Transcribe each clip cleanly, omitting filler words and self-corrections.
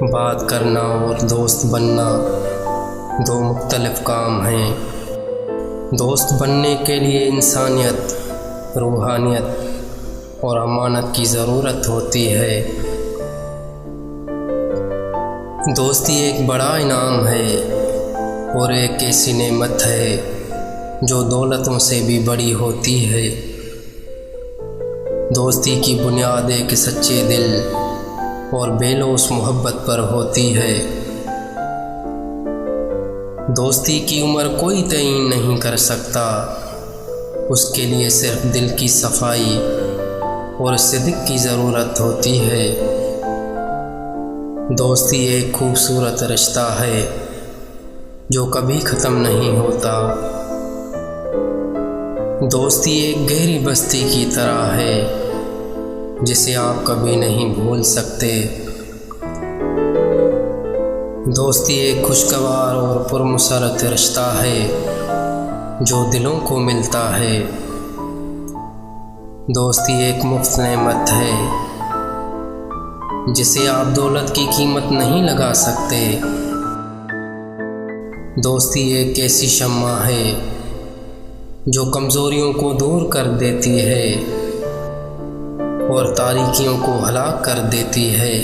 बात करना और दोस्त बनना दो मुख्तलिफ काम हैं। दोस्त बनने के लिए इंसानियत, रूहानियत और अमानत की ज़रूरत होती है। दोस्ती एक बड़ा इनाम है और एक ऐसी नेमत है जो दौलतों से भी बड़ी होती है। दोस्ती की बुनियाद एक सच्चे दिल और बेलौस मोहब्बत पर होती है। दोस्ती की उम्र कोई तयीन नहीं कर सकता, उसके लिए सिर्फ दिल की सफाई और सिद्क़ की ज़रूरत होती है। दोस्ती एक खूबसूरत रिश्ता है जो कभी ख़त्म नहीं होता। दोस्ती एक गहरी बस्ती की तरह है जिसे आप कभी नहीं भूल सकते। दोस्ती एक खुशगवार और पुरमसरत रिश्ता है जो दिलों को मिलता है। दोस्ती एक मुफ्त नेमत है जिसे आप दौलत की कीमत नहीं लगा सकते। दोस्ती एक ऐसी शम्मा है जो कमज़ोरियों को दूर कर देती है और तारीकियों को हलाक कर देती है।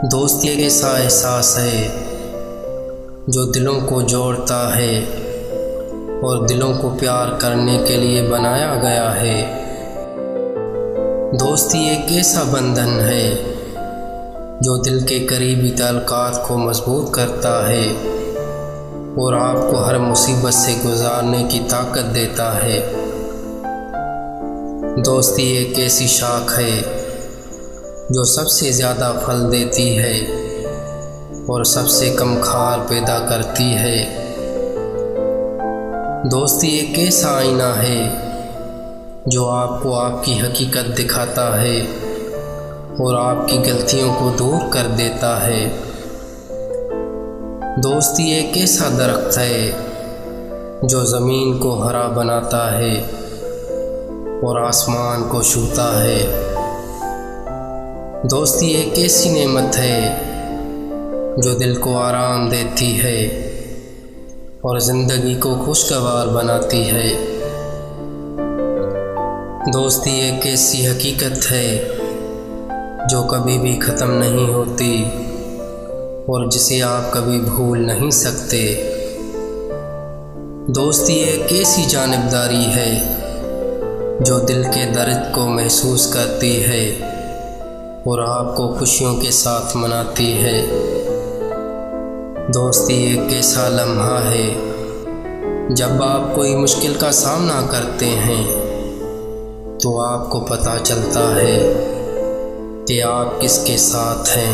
दोस्ती एक ऐसा एहसास है जो दिलों को जोड़ता है और दिलों को प्यार करने के लिए बनाया गया है। दोस्ती एक ऐसा बंधन है जो दिल के करीबी ताल्लुकात को मजबूत करता है और आपको हर मुसीबत से गुजारने की ताकत देता है। दोस्ती एक ऐसी शाख है जो सबसे ज़्यादा फल देती है और सबसे कम खार पैदा करती है। दोस्ती एक ऐसा आईना है जो आपको आपकी हकीकत दिखाता है और आपकी गलतियों को दूर कर देता है। दोस्ती एक ऐसा दरख्त है जो ज़मीन को हरा बनाता है और आसमान को छूता है। दोस्ती एक ऐसी नेमत है जो दिल को आराम देती है और ज़िंदगी को खुशगवार बनाती है। दोस्ती एक ऐसी हकीकत है जो कभी भी ख़त्म नहीं होती और जिसे आप कभी भूल नहीं सकते। दोस्ती एक ऐसी जानिबदारी है जो दिल के दर्द को महसूस करती है और आपको खुशियों के साथ मनाती है। दोस्ती एक ऐसा लम्हा है जब आप कोई मुश्किल का सामना करते हैं तो आपको पता चलता है कि आप किसके साथ हैं।